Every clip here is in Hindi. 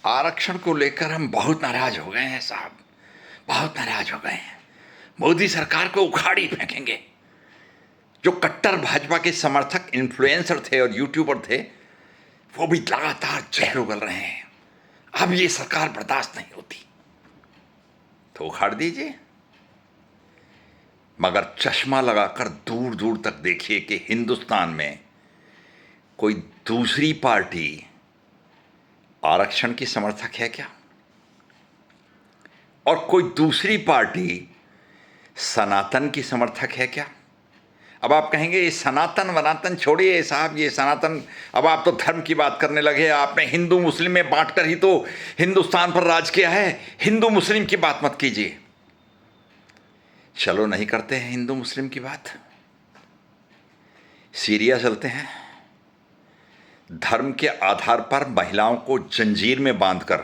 आरक्षण को लेकर हम बहुत नाराज हो गए हैं साहब, बहुत नाराज हो गए हैं। मोदी सरकार को उखाड़ ही फेंकेंगे। जो कट्टर भाजपा के समर्थक इन्फ्लुएंसर थे और यूट्यूबर थे, वो भी लगातार जहर उगल रहे हैं। अब ये सरकार बर्दाश्त नहीं होती तो उखाड़ दीजिए, मगर चश्मा लगाकर दूर दूर तक देखिए कि हिंदुस्तान में कोई दूसरी पार्टी आरक्षण की समर्थक है क्या, और कोई दूसरी पार्टी सनातन की समर्थक है क्या। अब आप कहेंगे ये सनातन वनातन छोड़िए साहब, ये सनातन, अब आप तो धर्म की बात करने लगे। आपने हिंदू मुस्लिम में बांटकर ही तो हिंदुस्तान पर राज किया है। हिंदू मुस्लिम की बात मत कीजिए। चलो नहीं करते हैं हिंदू मुस्लिम की बात, सीरिया चलते हैं। धर्म के आधार पर महिलाओं को जंजीर में बांधकर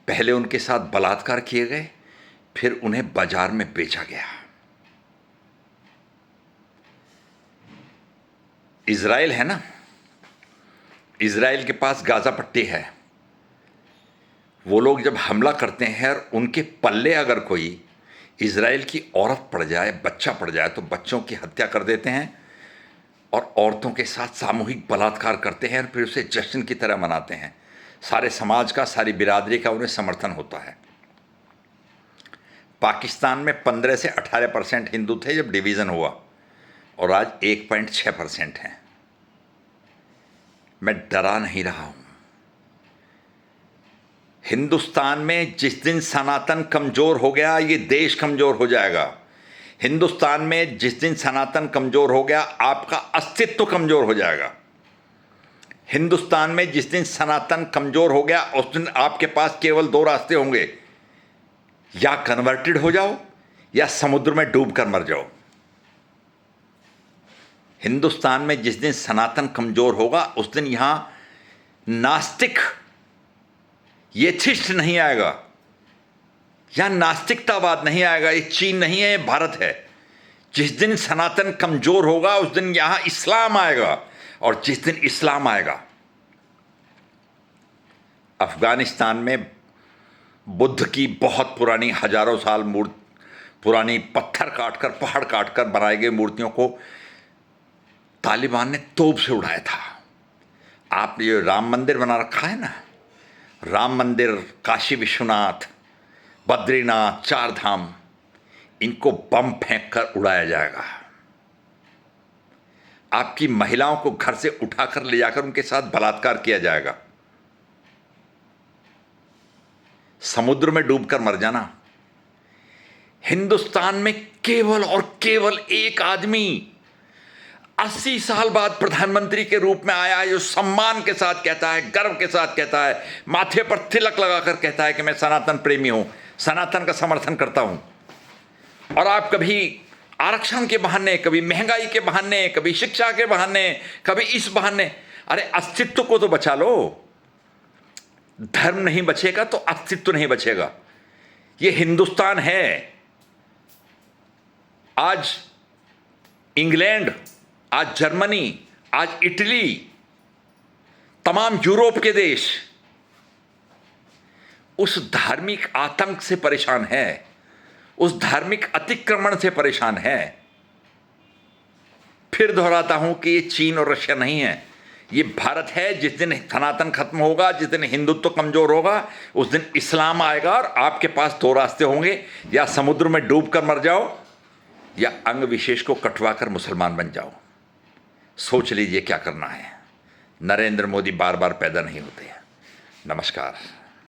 पहले उनके साथ बलात्कार किए गए, फिर उन्हें बाजार में बेचा गया। इजराइल है ना, इजराइल के पास गाजा पट्टी है। वो लोग जब हमला करते हैं और उनके पल्ले अगर कोई इजराइल की औरत पड़ जाए, बच्चा पड़ जाए, तो बच्चों की हत्या कर देते हैं और औरतों के साथ सामूहिक बलात्कार करते हैं और फिर उसे जश्न की तरह मनाते हैं। सारे समाज का, सारी बिरादरी का उन्हें समर्थन होता है। पाकिस्तान में 15 से 18% हिंदू थे जब डिवीज़न हुआ, और आज 1.6% हैं। मैं डरा नहीं रहा हूं। हिंदुस्तान में जिस दिन सनातन कमजोर हो गया, ये देश कमजोर हो जाएगा। हिंदुस्तान में जिस दिन सनातन कमजोर हो गया, आपका अस्तित्व कमजोर हो जाएगा। हिंदुस्तान में जिस दिन सनातन कमजोर हो गया, उस दिन आपके पास केवल 2 रास्ते होंगे, या कन्वर्टेड हो जाओ या समुद्र में डूबकर मर जाओ। हिंदुस्तान में जिस दिन सनातन कमजोर होगा, उस दिन यहां नास्तिक, एथिस्ट नहीं आएगा, यहां नास्तिकतावाद नहीं आएगा। ये चीन नहीं है, ये भारत है। जिस दिन सनातन कमजोर होगा, उस दिन यहां इस्लाम आएगा, और जिस दिन इस्लाम आएगा, अफगानिस्तान में बुद्ध की बहुत पुरानी, हजारों साल पुरानी पत्थर काटकर, पहाड़ काटकर बनाई गई मूर्तियों को तालिबान ने तोप से उड़ाया था। आपने ये राम मंदिर बना रखा है ना, राम मंदिर, काशी विश्वनाथ, बद्रीनाथ, 4 धाम, इनको बम फेंककर उड़ाया जाएगा। आपकी महिलाओं को घर से उठाकर ले जाकर उनके साथ बलात्कार किया जाएगा। समुद्र में डूबकर मर जाना। हिंदुस्तान में केवल और केवल एक आदमी 80 साल बाद प्रधानमंत्री के रूप में आया है, जो सम्मान के साथ कहता है, गर्व के साथ कहता है, माथे पर तिलक लगाकर कहता है कि मैं सनातन प्रेमी हूं, सनातन का समर्थन करता हूं। और आप कभी आरक्षण के बहाने, कभी महंगाई के बहाने, कभी शिक्षा के बहाने, कभी इस बहाने, अरे अस्तित्व को तो बचा लो। धर्म नहीं बचेगा तो अस्तित्व नहीं बचेगा। ये हिंदुस्तान है। आज इंग्लैंड, आज जर्मनी, आज इटली, तमाम यूरोप के देश उस धार्मिक आतंक से परेशान है, उस धार्मिक अतिक्रमण से परेशान है। फिर दोहराता हूं कि ये चीन और रशिया नहीं है, ये भारत है। जिस दिन सनातन खत्म होगा, जिस दिन हिंदुत्व कमजोर होगा, उस दिन इस्लाम आएगा, और आपके पास 2 रास्ते होंगे, या समुद्र में डूबकर मर जाओ या अंग विशेष को कटवाकर मुसलमान बन जाओ। सोच लीजिए क्या करना है। नरेंद्र मोदी बार बार पैदा नहीं होते हैं। नमस्कार।